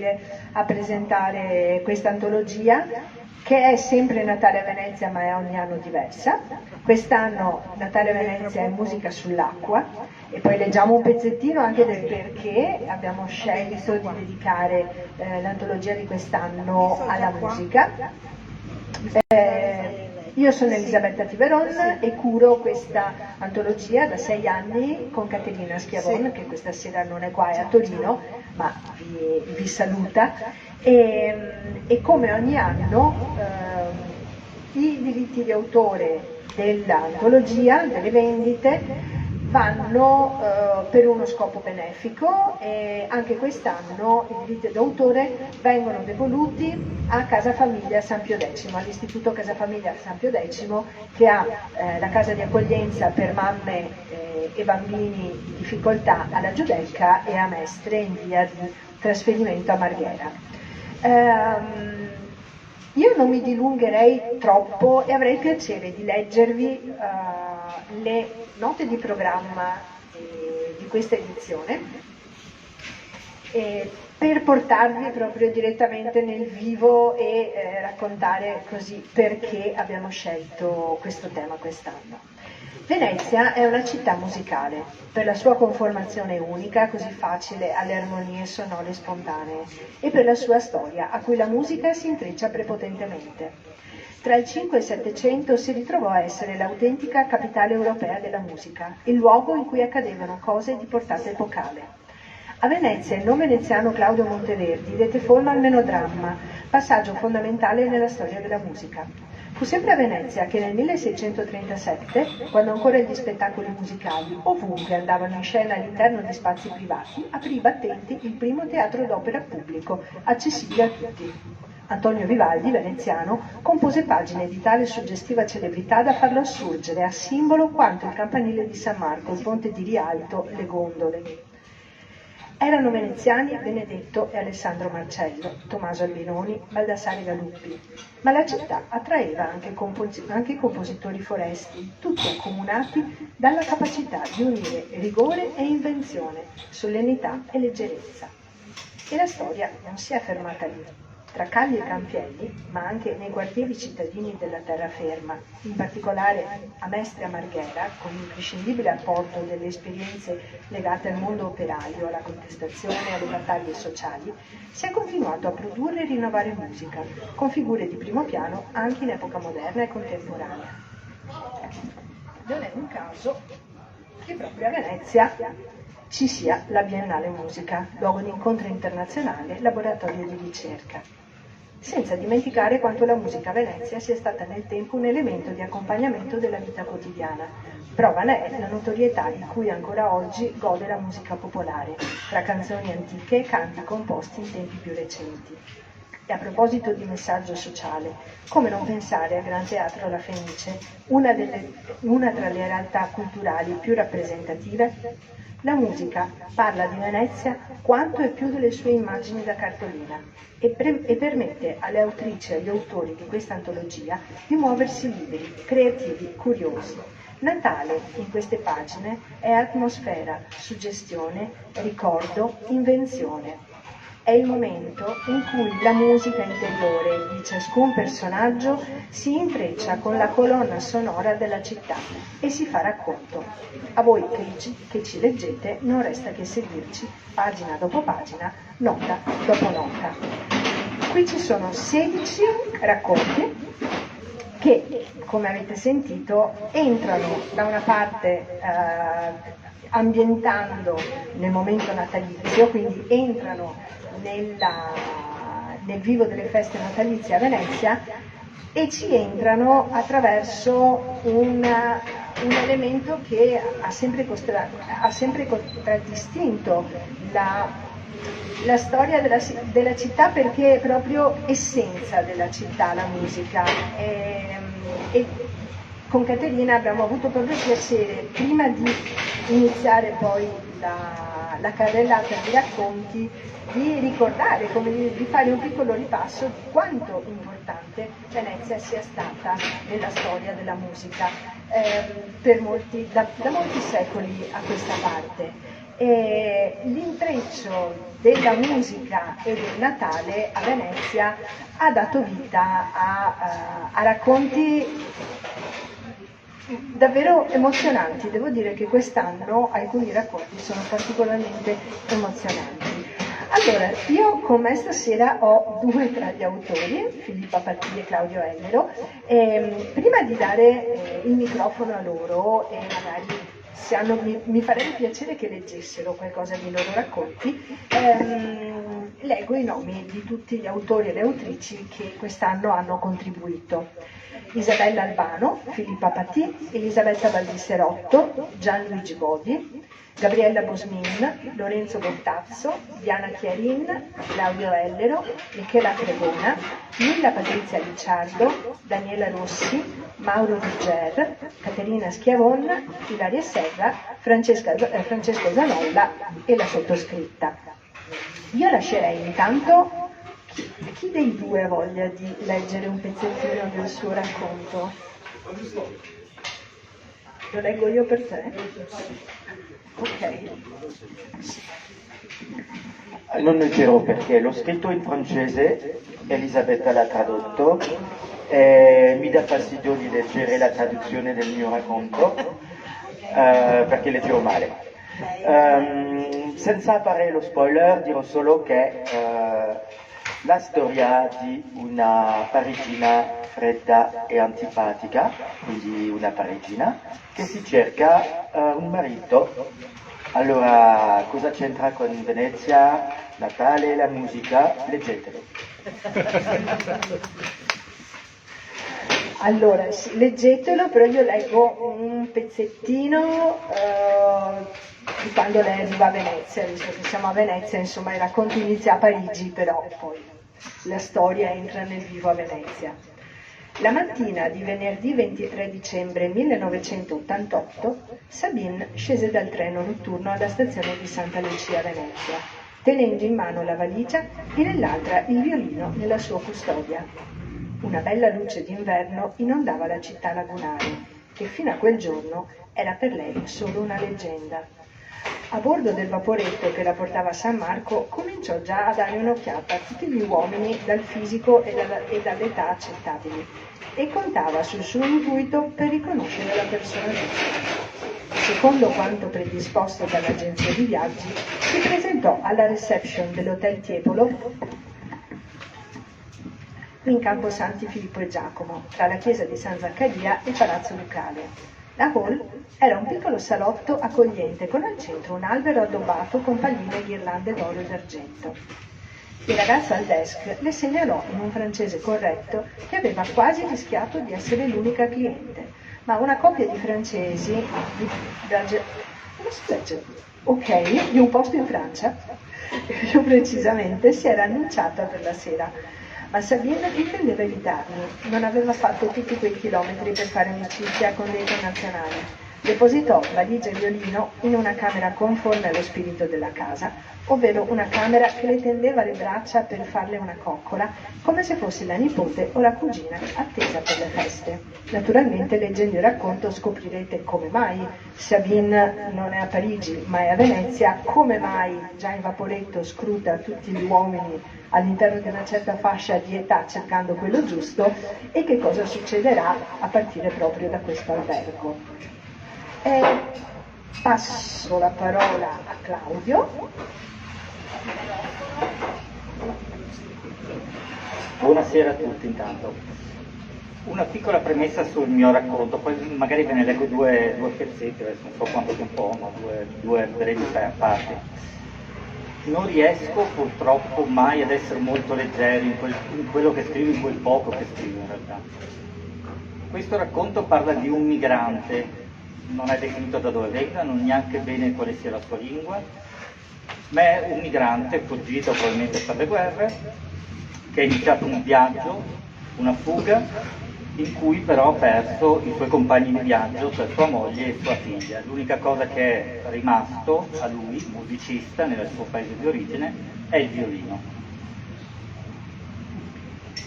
venire a presentare questa antologia, che è sempre Natale a Venezia ma è ogni anno diversa. Quest'anno Natale a Venezia è musica sull'acqua, e poi leggiamo un pezzettino anche del perché abbiamo scelto di dedicare l'antologia di quest'anno alla musica. Io sono Elisabetta Tiveron e curo questa antologia da 6 anni con Caterina Schiavon, che questa sera non è qua, è a Torino, ma vi saluta. E come ogni anno i diritti di autore dell'antologia, delle vendite, vanno per uno scopo benefico, e anche quest'anno i diritti d'autore vengono devoluti a Casa Famiglia San Pio X, all'Istituto Casa Famiglia San Pio X, che ha la casa di accoglienza per mamme e bambini in difficoltà alla Giudecca e a Mestre in via di trasferimento a Marghera. Io non mi dilungherei troppo e avrei piacere di leggervi le note di programma di questa edizione, per portarvi proprio direttamente nel vivo e raccontare così perché abbiamo scelto questo tema quest'anno. Venezia è una città musicale, per la sua conformazione unica, così facile alle armonie sonore spontanee, e per la sua storia, a cui la musica si intreccia prepotentemente. Tra il 5 e il 700 si ritrovò a essere l'autentica capitale europea della musica, il luogo in cui accadevano cose di portata epocale. A Venezia il non veneziano Claudio Monteverdi dette forma al melodramma, passaggio fondamentale nella storia della musica. Fu sempre a Venezia che nel 1637, quando ancora gli spettacoli musicali ovunque andavano in scena all'interno di spazi privati, aprì i battenti il primo teatro d'opera pubblico, accessibile a tutti. Antonio Vivaldi, veneziano, compose pagine di tale suggestiva celebrità da farlo assurgere a simbolo quanto il campanile di San Marco, il ponte di Rialto, le gondole. Erano veneziani Benedetto e Alessandro Marcello, Tommaso Albinoni, Baldassare Galuppi, ma la città attraeva anche compositori foresti, tutti accomunati dalla capacità di unire rigore e invenzione, solennità e leggerezza. E la storia non si è fermata lì. Tra Cagli e Campielli, ma anche nei quartieri cittadini della terraferma, in particolare a Mestre e a Marghera, con l'imprescindibile apporto delle esperienze legate al mondo operaio, alla contestazione e alle battaglie sociali, si è continuato a produrre e rinnovare musica, con figure di primo piano anche in epoca moderna e contemporanea. Non è un caso che proprio a Venezia ci sia la Biennale Musica, luogo di incontro internazionale, laboratorio di ricerca. Senza dimenticare quanto la musica a Venezia sia stata nel tempo un elemento di accompagnamento della vita quotidiana. Prova ne è la notorietà di cui ancora oggi gode la musica popolare, tra canzoni antiche e canti composti in tempi più recenti. E a proposito di messaggio sociale, come non pensare al Gran Teatro La Fenice, una tra le realtà culturali più rappresentative? La musica parla di Venezia quanto e più delle sue immagini da cartolina e permette alle autrici e agli autori di questa antologia di muoversi liberi, creativi, curiosi. Natale in queste pagine è atmosfera, suggestione, ricordo, invenzione. È il momento in cui la musica interiore di ciascun personaggio si intreccia con la colonna sonora della città e si fa racconto. A voi che ci leggete non resta che seguirci pagina dopo pagina, nota dopo nota. Qui ci sono 16 racconti che, come avete sentito, entrano da una parte ambientando nel momento natalizio, quindi entrano nel vivo delle feste natalizie a Venezia e ci entrano attraverso un elemento che ha sempre contraddistinto la storia della città, perché è proprio essenza della città la musica. E con Caterina abbiamo avuto proprio il piacere, prima di iniziare poi la carrellata di racconti, di ricordare, di fare un piccolo ripasso di quanto importante Venezia sia stata nella storia della musica da molti secoli a questa parte. E l'intreccio della musica e del Natale a Venezia ha dato vita a racconti davvero emozionanti. Devo dire che quest'anno alcuni racconti sono particolarmente emozionanti. Allora, io con me stasera ho due tra gli autori, Filippa Patti e Claudio Ellero. Prima di dare il microfono a loro e magari mi farebbe piacere che leggessero qualcosa dei loro racconti, leggo i nomi di tutti gli autori e le autrici che quest'anno hanno contribuito. Isabella Albano, Filippa Patti, Elisabetta Baldiserotto, Gianluigi Bodi, Gabriella Bosmin, Lorenzo Bottazzo, Diana Chiarin, Claudio Ellero, Michela Fregona, Milla Patrizia Licciardo, Daniela Rossi, Mauro Rugger, Caterina Schiavon, Ilaria Serra, Francesco Zanolla e la sottoscritta. Io lascerei intanto chi dei due ha voglia di leggere un pezzettino del suo racconto? Lo leggo io per te? Ok. Non leggerò perché l'ho scritto in francese, Elisabetta l'ha tradotto, e mi dà fastidio di leggere la traduzione del mio racconto, perché leggerò male. Senza fare lo spoiler dirò solo che la storia di una parigina fredda e antipatica, quindi una parigina, che si cerca un marito. Allora, cosa c'entra con Venezia, Natale, la musica? Leggetelo. Allora, sì, leggetelo, però io leggo un pezzettino di quando lei arriva a Venezia, visto che siamo a Venezia, insomma il racconto inizia a Parigi, però poi la storia entra nel vivo a Venezia. La mattina di venerdì 23 dicembre 1988, Sabine scese dal treno notturno alla stazione di Santa Lucia a Venezia, tenendo in mano la valigia e nell'altra il violino nella sua custodia. Una bella luce d'inverno inondava la città lagunare, che fino a quel giorno era per lei solo una leggenda. A bordo del vaporetto che la portava a San Marco cominciò già a dare un'occhiata a tutti gli uomini dal fisico e dall'età accettabili e contava sul suo intuito per riconoscere la persona giusta. Secondo quanto predisposto dall'agenzia di viaggi, si presentò alla reception dell'Hotel Tiepolo in Camposanti Filippo e Giacomo, tra la chiesa di San Zaccaria e Palazzo Ducale. La hall era un piccolo salotto accogliente con al centro un albero addobbato con palline e ghirlande d'oro e d'argento. Il ragazzo al desk le segnalò in un francese corretto che aveva quasi rischiato di essere l'unica cliente, ma una coppia di francesi di un posto in Francia, più precisamente, si era annunciata per la sera. Ma Sabine intendeva evitarli, non aveva fatto tutti quei chilometri per fare amicizia con dei connazionali. Depositò valigia e violino in una camera conforme allo spirito della casa, ovvero una camera che le tendeva le braccia per farle una coccola, come se fosse la nipote o la cugina attesa per le feste. Naturalmente, leggendo il racconto, scoprirete come mai Sabine non è a Parigi, ma è a Venezia, come mai già in vaporetto scruta tutti gli uomini all'interno di una certa fascia di età cercando quello giusto e che cosa succederà a partire proprio da questo albergo. Passo la parola a Claudio. Buonasera a tutti intanto. Una piccola premessa sul mio racconto, poi magari ve ne leggo due pezzetti, adesso non so quanto tempo ho, ma due brevi parti. Non riesco purtroppo mai ad essere molto leggero in quello che scrivo, in quel poco che scrivo in realtà. Questo racconto parla di un migrante, non è definito da dove venga, non neanche bene quale sia la sua lingua, ma è un migrante fuggito probabilmente per le guerre, che ha iniziato un viaggio, una fuga, in cui però ha perso i suoi compagni di viaggio, cioè sua moglie e sua figlia. L'unica cosa che è rimasto a lui, musicista nel suo paese di origine, è il violino.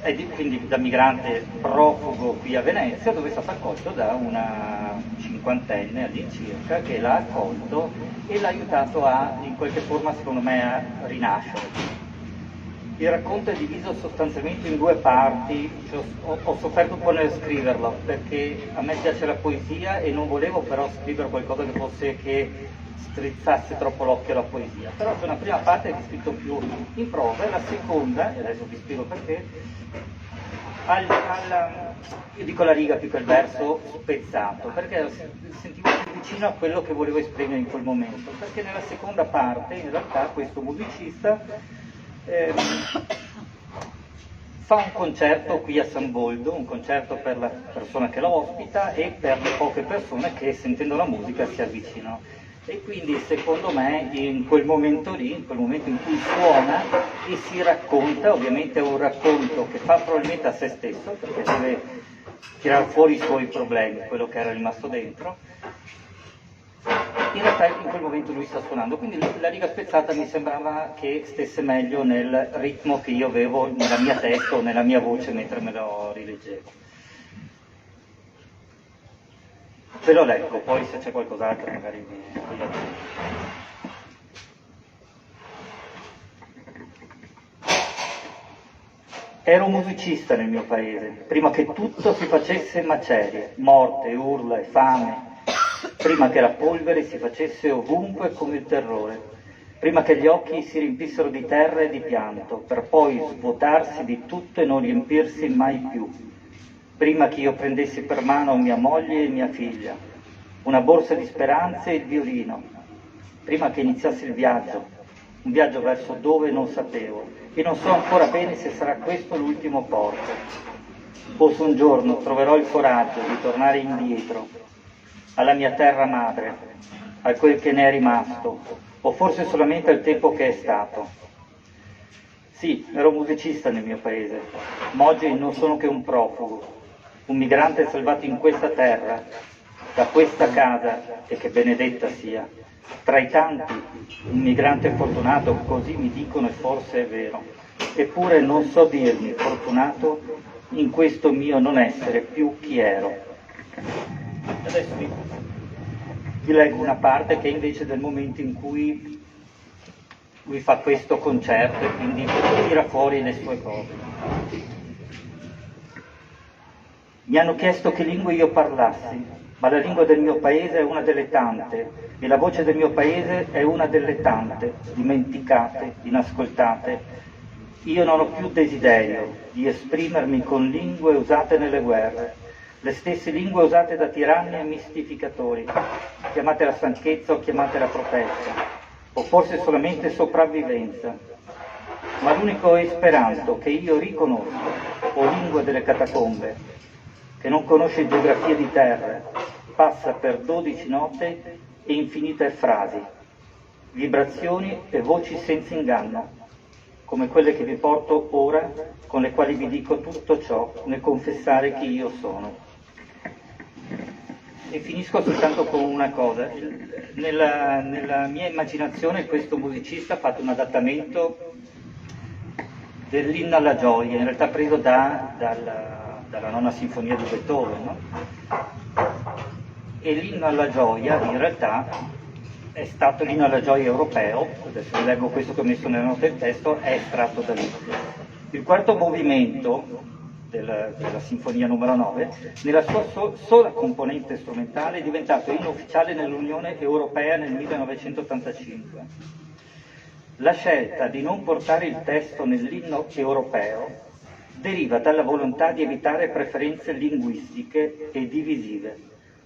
quindi da migrante profugo qui a Venezia, dove è stato accolto da una cinquantenne all'incirca che l'ha accolto e l'ha aiutato in qualche forma, secondo me, a rinascere. Il racconto è diviso sostanzialmente in due parti, cioè, ho sofferto un po' nel scriverlo perché a me piace la poesia e non volevo però scrivere qualcosa che strizzasse troppo l'occhio alla poesia. Però c'è una prima parte che è scritto più in prosa e la seconda, e adesso vi spiego perché, io dico la riga più che il verso spezzato, perché sentivo più vicino a quello che volevo esprimere in quel momento, perché nella seconda parte in realtà questo musicista fa un concerto qui a San Boldo, un concerto per la persona che lo ospita e per le poche persone che sentendo la musica si avvicinano. E quindi secondo me in quel momento lì, in quel momento in cui suona e si racconta, ovviamente è un racconto che fa probabilmente a se stesso, perché deve tirare fuori i suoi problemi, quello che era rimasto dentro, in realtà in quel momento lui sta suonando, quindi la riga spezzata mi sembrava che stesse meglio nel ritmo che io avevo nella mia testa o nella mia voce mentre me lo rileggevo. Ve lo leggo, poi se c'è qualcos'altro magari vi aggiungo. Ero un musicista nel mio paese, prima che tutto si facesse macerie, morte, urla e fame, prima che la polvere si facesse ovunque come il terrore, prima che gli occhi si riempissero di terra e di pianto, per poi svuotarsi di tutto e non riempirsi mai più, prima che io prendessi per mano mia moglie e mia figlia, una borsa di speranze e il violino, prima che iniziasse il viaggio, un viaggio verso dove non sapevo, e non so ancora bene se sarà questo l'ultimo porto. Forse un giorno troverò il coraggio di tornare indietro, alla mia terra madre, a quel che ne è rimasto, o forse solamente al tempo che è stato. Sì, ero musicista nel mio paese, ma oggi non sono che un profugo, un migrante salvato in questa terra, da questa casa, e che benedetta sia. Tra i tanti, un migrante fortunato, così mi dicono e forse è vero, eppure non so dirmi fortunato in questo mio non essere più chi ero. Adesso vi leggo una parte che è invece del momento in cui lui fa questo concerto e quindi tira fuori le sue cose. Mi hanno chiesto che lingua io parlassi, ma la lingua del mio paese è una delle tante, e la voce del mio paese è una delle tante, dimenticate, inascoltate. Io non ho più desiderio di esprimermi con lingue usate nelle guerre, le stesse lingue usate da tiranni e mistificatori, chiamatela stanchezza o chiamatela protesta, o forse solamente sopravvivenza. Ma l'unico esperanto che io riconosco, o lingua delle catacombe, che non conosce geografie di terre, passa per 12 note e infinite frasi, vibrazioni e voci senza inganno, come quelle che vi porto ora, con le quali vi dico tutto ciò nel confessare chi io sono. E finisco soltanto con una cosa. Nella mia immaginazione questo musicista ha fatto un adattamento dell'Inno alla gioia, in realtà preso dalla nona sinfonia di Beethoven, no? E l'Inno alla gioia in realtà è stato l'Inno alla gioia europeo, adesso vi leggo questo che ho messo nella nota del testo, è estratto da lì. Il quarto movimento della sinfonia numero 9, nella sua sola componente strumentale, è diventato inno ufficiale nell'Unione Europea nel 1985. La scelta di non portare il testo nell'inno europeo deriva dalla volontà di evitare preferenze linguistiche e divisive,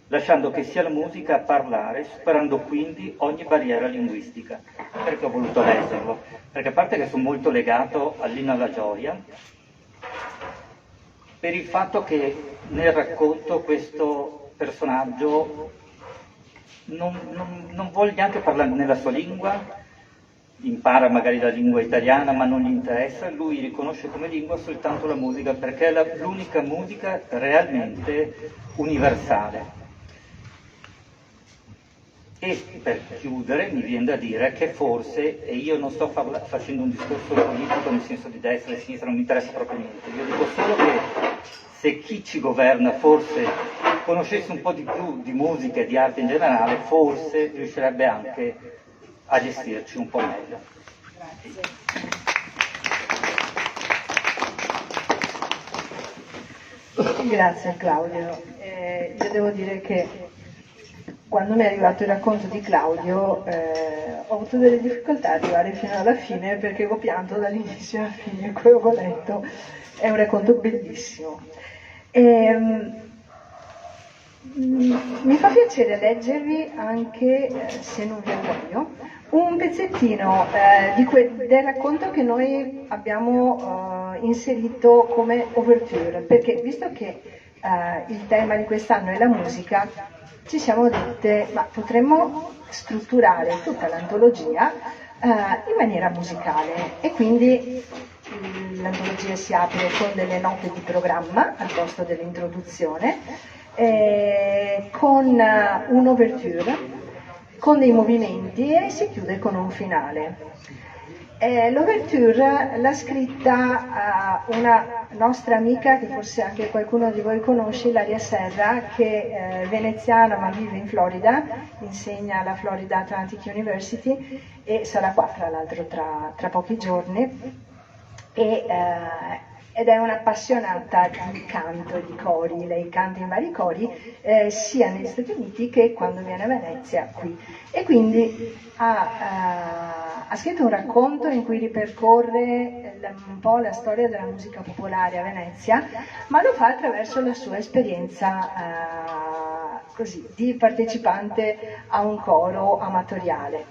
lasciando che sia la musica a parlare, superando quindi ogni barriera linguistica. Perché ho voluto leggerlo? Perché a parte che sono molto legato all'Inno alla gioia, per il fatto che nel racconto questo personaggio non vuole neanche parlare nella sua lingua, impara magari la lingua italiana ma non gli interessa, lui riconosce come lingua soltanto la musica perché è l'unica musica realmente universale. E per chiudere mi viene da dire che forse, e io non sto facendo un discorso politico nel senso di destra e sinistra, non mi interessa proprio niente, io dico solo che se chi ci governa forse conoscesse un po' di più di musica e di arte in generale, forse riuscirebbe anche a gestirci un po' meglio. Grazie Claudio. Io devo dire che quando mi è arrivato il racconto di Claudio ho avuto delle difficoltà ad arrivare fino alla fine, perché ho pianto dall'inizio alla fine, quello che ho letto è un racconto bellissimo. Mi fa piacere leggervi anche, se non vi annoio, un pezzettino del racconto che noi abbiamo inserito come overture, perché visto che il tema di quest'anno è la musica, ci siamo dette, ma potremmo strutturare tutta l'antologia in maniera musicale, e quindi l'antologia si apre con delle note di programma al posto dell'introduzione, con un'ouverture, con dei movimenti, e si chiude con un finale. L'ouverture l'ha scritta una nostra amica, che forse anche qualcuno di voi conosce, Ilaria Serra, che è veneziana ma vive in Florida, insegna alla Florida Atlantic University e sarà qua tra l'altro tra pochi giorni, ed è un'appassionata di canto e di cori. Lei canta in vari cori sia negli Stati Uniti che quando viene a Venezia qui, e quindi ha scritto un racconto in cui ripercorre un po' la storia della musica popolare a Venezia, ma lo fa attraverso la sua esperienza così di partecipante a un coro amatoriale.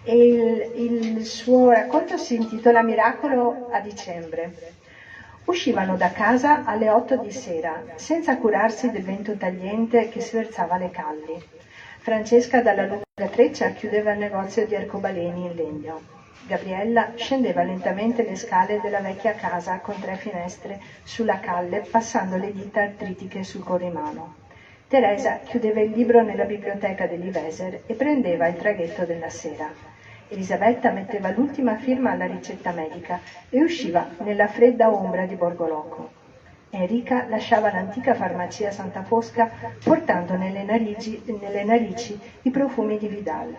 E il suo racconto si intitola Miracolo a dicembre. Uscivano da casa alle 8 di sera, senza curarsi del vento tagliente che sversava le calli. Francesca dalla lunga treccia chiudeva il negozio di arcobaleni in legno. Gabriella scendeva lentamente le scale della vecchia casa con 3 finestre sulla calle, passando le dita artritiche sul corrimano. Teresa chiudeva il libro nella biblioteca dell'Iveser e prendeva il traghetto della sera. Elisabetta metteva l'ultima firma alla ricetta medica e usciva nella fredda ombra di Borgoloco. Enrica lasciava l'antica farmacia Santa Fosca portando nelle narici i profumi di Vidal.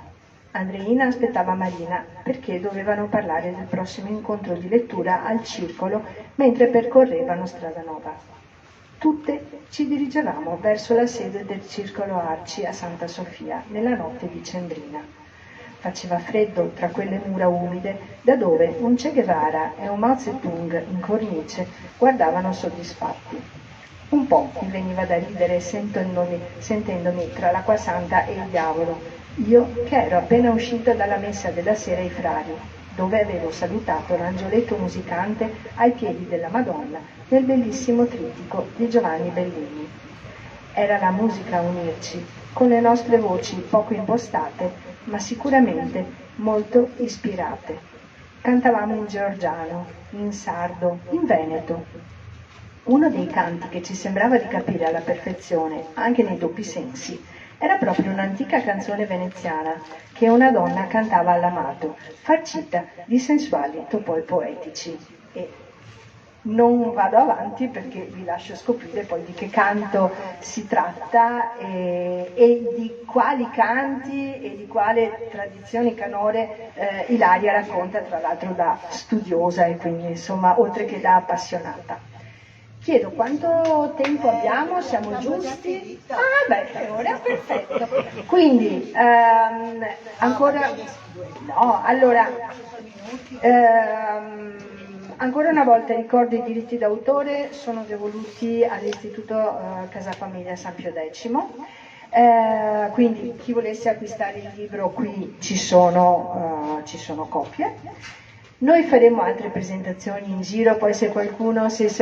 Andreina aspettava Marina perché dovevano parlare del prossimo incontro di lettura al Circolo mentre percorrevano Strada Nova. Tutte ci dirigevamo verso la sede del Circolo Arci a Santa Sofia nella notte dicembrina. Faceva freddo tra quelle mura umide da dove un Che Guevara e un Mao Zedong in cornice guardavano soddisfatti. Un po' mi veniva da ridere sentendomi tra l'acqua santa e il diavolo, io che ero appena uscita dalla messa della sera ai frari, dove avevo salutato l'angioletto musicante ai piedi della Madonna nel bellissimo trittico di Giovanni Bellini. Era la musica a unirci, con le nostre voci poco impostate, ma sicuramente molto ispirate. Cantavamo in georgiano, in sardo, in veneto. Uno dei canti che ci sembrava di capire alla perfezione, anche nei doppi sensi, era proprio un'antica canzone veneziana che una donna cantava all'amato, farcita di sensuali topoi poetici. E non vado avanti perché vi lascio scoprire poi di che canto si tratta e di quali canti e di quale tradizioni canore Ilaria racconta, tra l'altro da studiosa e quindi insomma oltre che da appassionata. Chiedo quanto tempo abbiamo, siamo giusti? Ah beh, ora perfetto. Quindi ancora no, allora ancora una volta ricordo i diritti d'autore sono devoluti all'Istituto Casa Famiglia San Pio X. Quindi chi volesse acquistare il libro qui ci sono copie. Noi faremo altre presentazioni in giro, poi se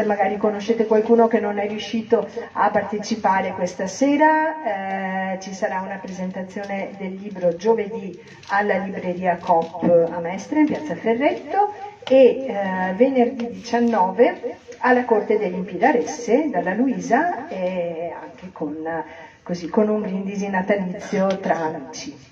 magari conoscete qualcuno che non è riuscito a partecipare questa sera, ci sarà una presentazione del libro giovedì alla libreria Coop a Mestre in piazza Ferretto e venerdì 19 alla Corte delle Impidaresse dalla Luisa e anche con così con un brindisi natalizio tra amici.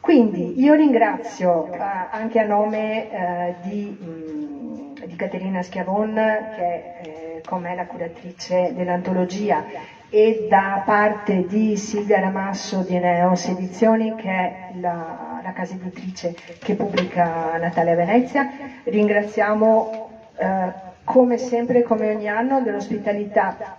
Quindi io ringrazio anche a nome di Caterina Schiavon, che è con me la curatrice dell'antologia, e da parte di Silvia Ramasso di Eneos Edizioni, che è la casa editrice che pubblica Natale a Venezia. Ringraziamo come sempre, come ogni anno, dell'ospitalità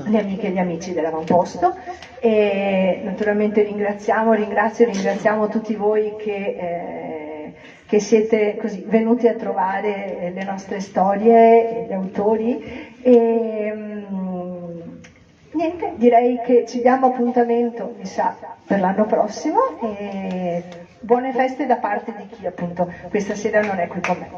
le amiche e gli amici dell'avamposto, e naturalmente ringraziamo tutti voi che siete così venuti a trovare le nostre storie, gli autori, e niente, direi che ci diamo appuntamento, mi sa, per l'anno prossimo, e buone feste da parte di chi appunto questa sera non è qui con me.